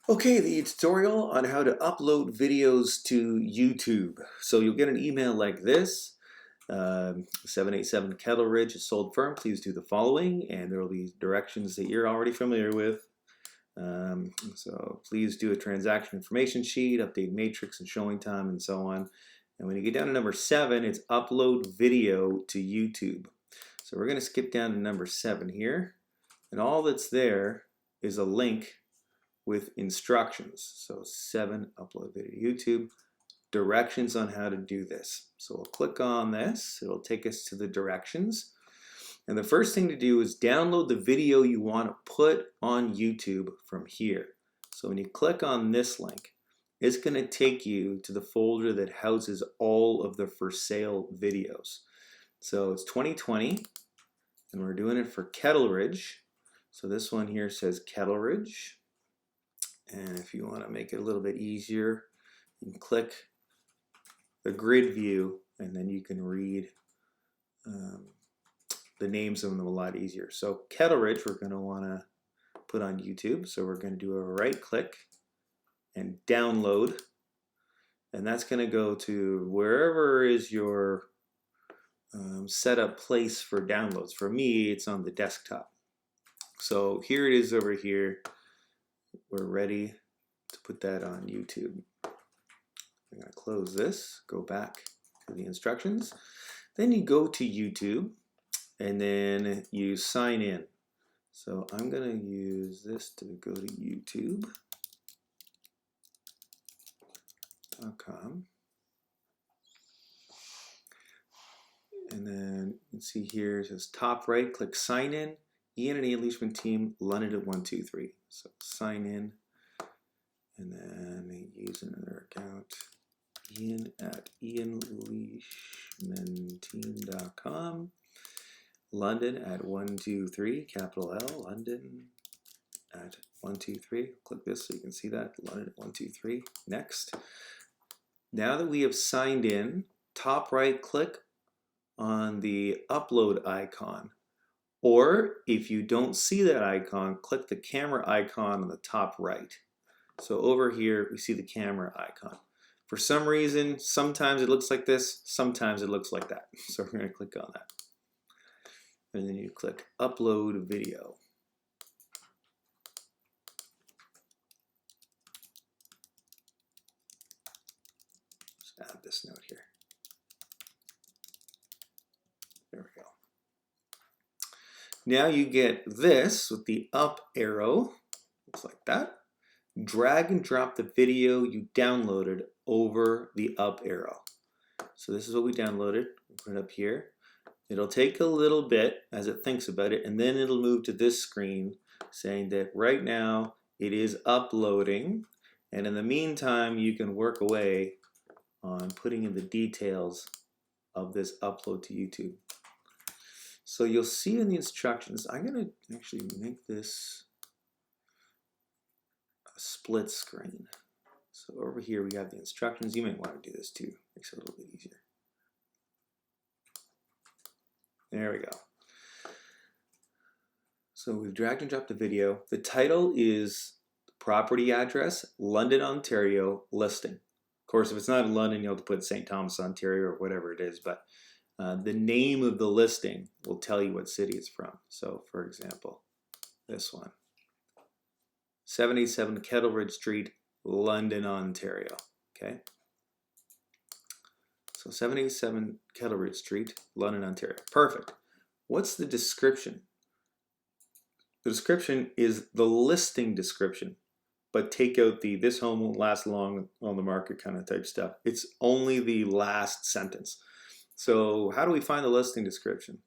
Okay, the tutorial on how to upload videos to YouTube. So you'll get an email like this. 787 Kettle Ridge is sold firm. Please do the following, and there will be directions that you're already familiar with. So please do a transaction information sheet, update matrix and showing time, and so on. And when you get down to number 7, it's upload video to YouTube. So we're going to skip down to number 7 here, and all that's there is a link with instructions. So 7, upload video to YouTube, directions on how to do this. So we'll click on this, it'll take us to the directions. And the first thing to do is download the video you want to put on YouTube from here. So when you click on this link, it's going to take you to the folder that houses all of the for sale videos. So it's 2020, and we're doing it for Kettle Ridge. So this one here says Kettle Ridge. And if you want to make it a little bit easier, you can click the grid view, and then you can read the names of them a lot easier. So Kettle Ridge, we're going to want to put on YouTube. So we're going to do a right click and download. And that's going to go to wherever is your setup place for downloads. For me, it's on the desktop. So here it is over here. We're ready to put that on YouTube. I'm going to close this, go back to the instructions. Then you go to YouTube, and then you sign in. So I'm going to use this to go to youtube.com. And then you can see here it says top right, click sign in. Ian and Ian Leishman team, London at 123. So sign in, and then use another account, Ian at ianleishmanteam.com, London at 123, capital L, London at 123. Click this so you can see that, London at 123. Next. Now that we have signed in, top right click on the upload icon. Or if you don't see that icon, click the camera icon on the top right. So over here, we see the camera icon. For some reason, sometimes it looks like this, sometimes it looks like that. So we're going to click on that. And then you click upload video. Just add this note here. There we go. Now you get this with the up arrow, looks like that. Drag and drop the video you downloaded over the up arrow. So this is what we downloaded. We'll put it up here. It'll take a little bit as it thinks about it, and then it'll move to this screen saying that right now it is uploading, and in the meantime you can work away on putting in the details of this upload to YouTube. So you'll see in the instructions, I'm going to actually make this a split screen. So over here we have the instructions. You might want to do this too. Makes it a little bit easier. There we go. So we've dragged and dropped the video. The title is property address, London, Ontario, listing. Of course, if it's not in London, you'll have to put St. Thomas, Ontario, or whatever it is, but the name of the listing will tell you what city it's from. So, for example, this one, 787 Kettle Ridge Street, London, Ontario. Okay. So 787 Kettle Ridge Street, London, Ontario. Perfect. What's the description? The description is the listing description, but take out the this home won't last long on the market kind of type stuff. It's only the last sentence. So how do we find the listing description?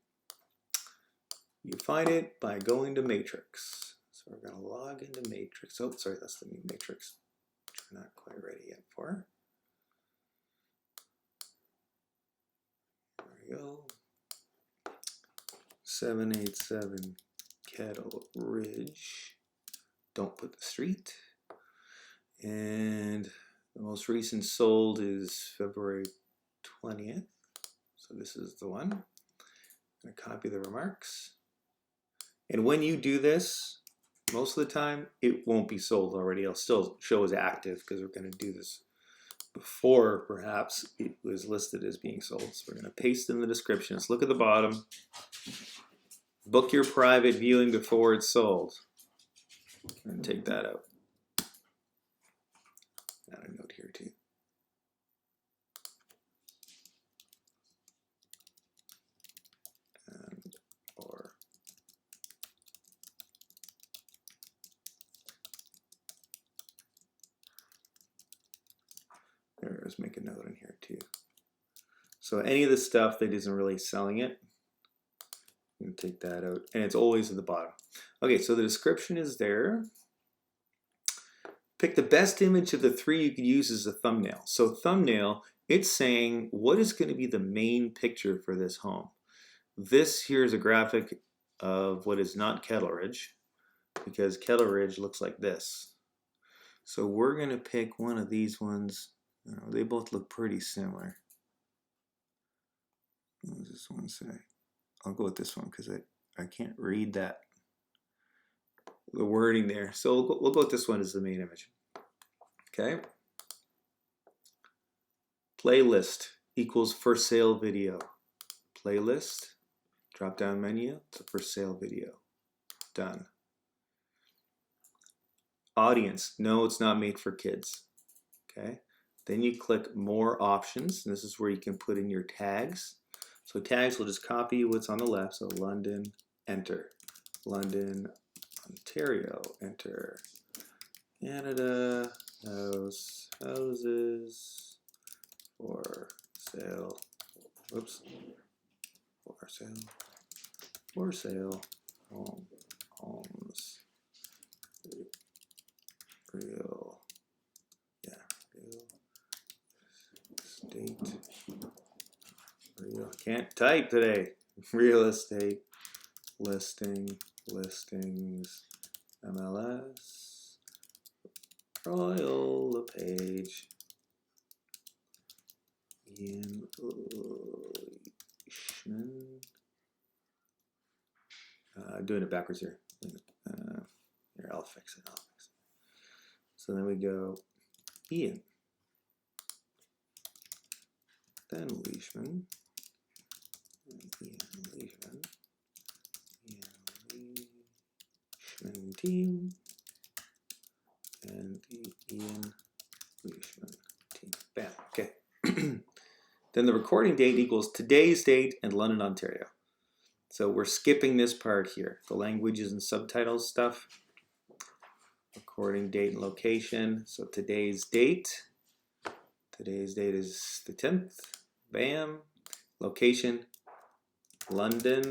You find it by going to Matrix. So we're going to log into Matrix. Oh, sorry, that's the new Matrix, which we're not quite ready yet for. There we go. 787 Kettle Ridge. Don't put the street. And the most recent sold is February 20th. So this is the one. I'm going to copy the remarks. And when you do this, most of the time it won't be sold already. It'll still show as active because we're going to do this before perhaps it was listed as being sold. So we're going to paste in the description. Let's look at the bottom. Book your private viewing before it's sold. And take that out. Add a note here too. Or let's make a note in here too. So any of the stuff that isn't really selling it, I'm gonna take that out, and it's always at the bottom. Okay, so the description is there. Pick the best image of the 3 you could use as a thumbnail. So thumbnail, it's saying what is going to be the main picture for this home. This here is a graphic of what is not Kettle Ridge, because Kettle Ridge looks like this. So we're going to pick one of these ones. They both look pretty similar. What does this one say? I'll go with this one because I can't read that. The wording there. So we'll go with this one as the main image. Okay. Playlist equals for sale video. Playlist, drop down menu, it's a for sale video. Done. Audience, no, it's not made for kids. Okay. Then you click more options, and this is where you can put in your tags. So tags will just copy what's on the left. So London, enter. London, Ontario, enter. Canada, house, houses, for sale, whoops, for sale, homes, real estate, can't type today, real estate, listings, MLS, Royal LePage, Ian Leishman. I'm doing it backwards here. Here, I'll fix it. So then we go Ian, then Leishman, Leishman team, and the Ian Leishman team. Bam. Okay. Then the recording date equals today's date and London, Ontario. So we're skipping this part here, the languages and subtitles stuff. Recording date and location. So today's date is the 10th. Bam. Location, London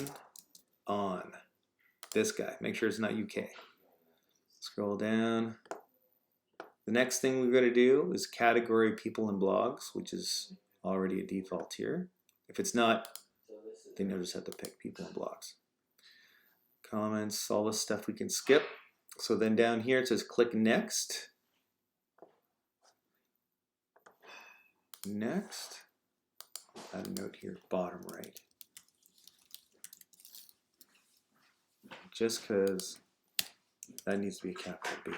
on. This guy. Make sure it's not UK. Scroll down. The next thing we've got to do is category people and blogs, which is already a default here. If it's not, then you'll just have to pick people and blogs. Comments, all this stuff we can skip. So then down here it says click next. Next. Add a note here, bottom right. Just because that needs to be a capital B.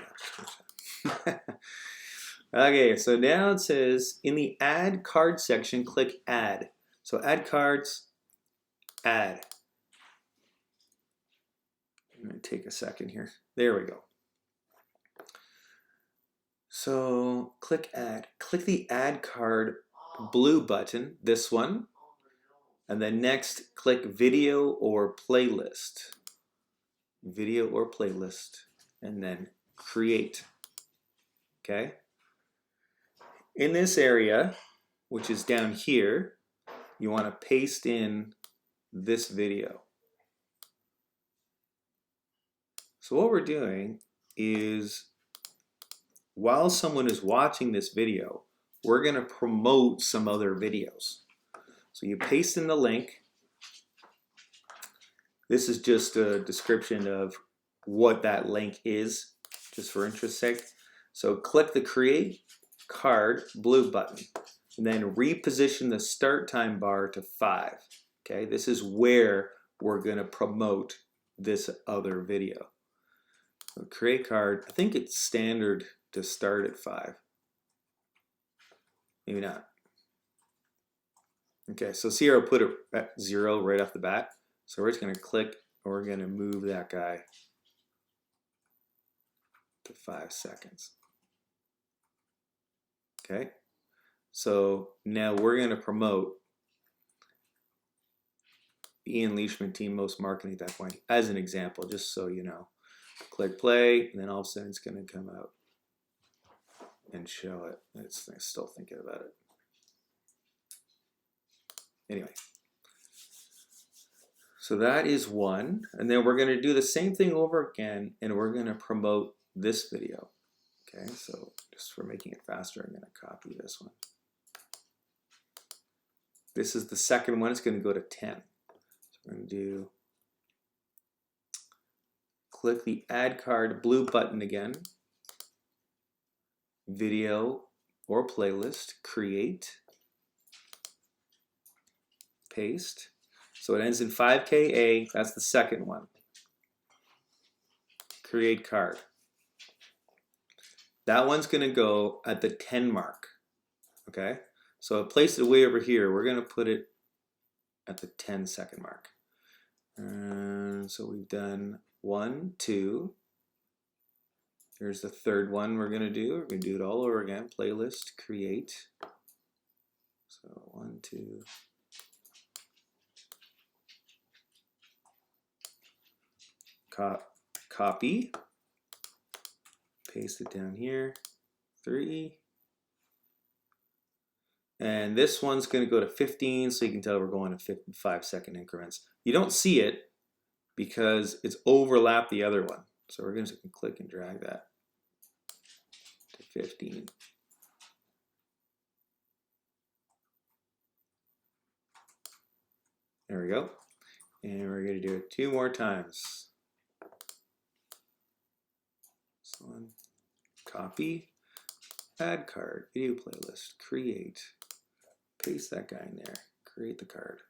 Okay, so now it says in the add card section, click add. So add cards, add. I'm going to take a second here. There we go. So click add. Click the add card blue button, this one. And then next, click video or playlist. Video or playlist. And then create. Okay. In this area, which is down here, you want to paste in this video. So what we're doing is, while someone is watching this video, we're going to promote some other videos. So you paste in the link. This is just a description of what that link is, just for interest's sake. So click the create card blue button and then reposition the start time bar to 5. Okay, this is where we're going to promote this other video. So create card, I think it's standard to start at 5. Maybe not. Okay, so see here I'll put it at 0 right off the bat. So we're just going to click, and we're going to move that guy to 5 seconds. Okay, so now we're going to promote the Ian Leishman team most marketing at that point as an example, just so you know. Click play, and then all of a sudden it's going to come out and show it. It's still thinking about it. Anyway, so that is one, and then we're going to do the same thing over again, and we're going to promote this video. Okay, so just for making it faster, I'm going to copy this one. This is the second one. It's going to go to 10. So we're going to do, click the add card blue button again, video or playlist, create, paste. So it ends in 5KA, that's the second one. Create card. That one's going to go at the 10 mark. Okay, so I placed it way over here. We're going to put it at the 10-second mark. And so we've done 1, 2. Here's the third one we're going to do. We're going to do it all over again. Playlist, create. So 1, 2. Copy. Paste it down here. 3. And this one's going to go to 15, so you can tell we're going to 5-second increments. You don't see it because it's overlapped the other one. So we're going to click and drag that to 15. There we go. And we're going to do it 2 more times. This one, copy, add card, video playlist, create, paste that guy in there, create the card.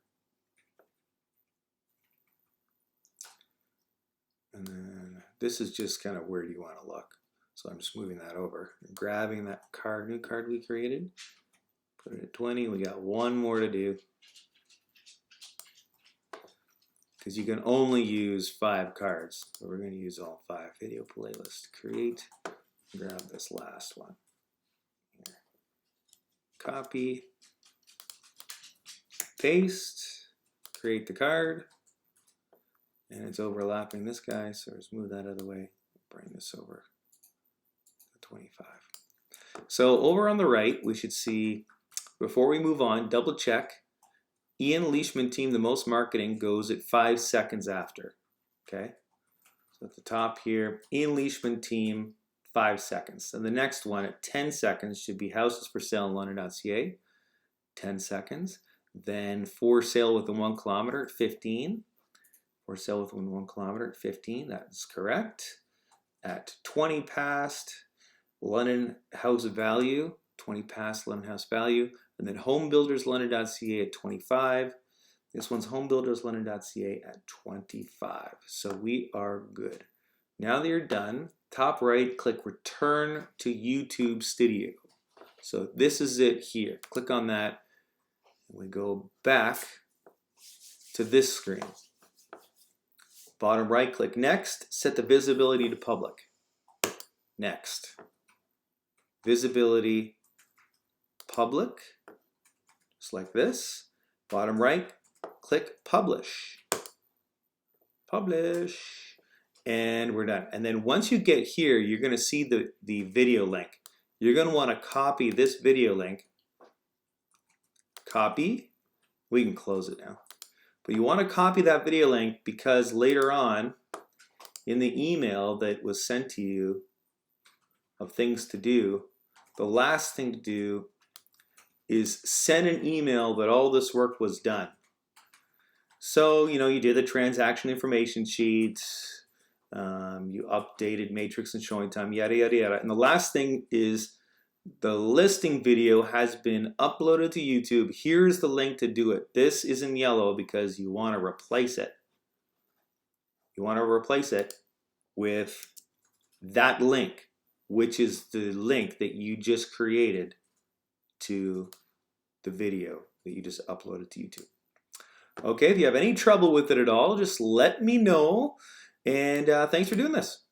And then this is just kind of where you want to look. So I'm just moving that over, grabbing that card, new card we created, put it at 20. We got one more to do, because you can only use 5 cards. So we're going to use all 5. Video playlist, create, grab this last one. Here. Copy, paste, create the card, and it's overlapping this guy, so just move that out of the way, bring this over to 25. So over on the right, we should see, before we move on, double check. Ian Leishman team, the most marketing, goes at 5 seconds after. Okay, so at the top here, Ian Leishman team, 5 seconds. And the next one at 10 seconds should be houses for sale in London.ca, 10 seconds. Then for sale within 1 kilometer at 15. For sale within 1 kilometer at 15, that is correct. At 20 past, London House Value, 20 past London House Value. And then Home Builders London.ca at 25. This one's Home Builders London.ca at 25. So we are good. Now that you're done, top right, click Return to YouTube Studio. So this is it here. Click on that. And we go back to this screen. Bottom right, click Next. Set the visibility to public. Next. Visibility public. Just like this. Bottom right, click Publish. Publish. And we're done. And then once you get here, you're going to see the video link. You're going to want to copy this video link. Copy. We can close it now. But you want to copy that video link because later on in the email that was sent to you of things to do, the last thing to do is send an email that all this work was done. So, you know, you did the transaction information sheet, you updated matrix and showing time, yada, yada, yada. And the last thing is the listing video has been uploaded to YouTube. Here's the link to do it. This is in yellow because you want to replace it. You want to replace it with that link, which is the link that you just created to the video that you just uploaded to YouTube. Okay, if you have any trouble with it at all, just let me know. And thanks for doing this.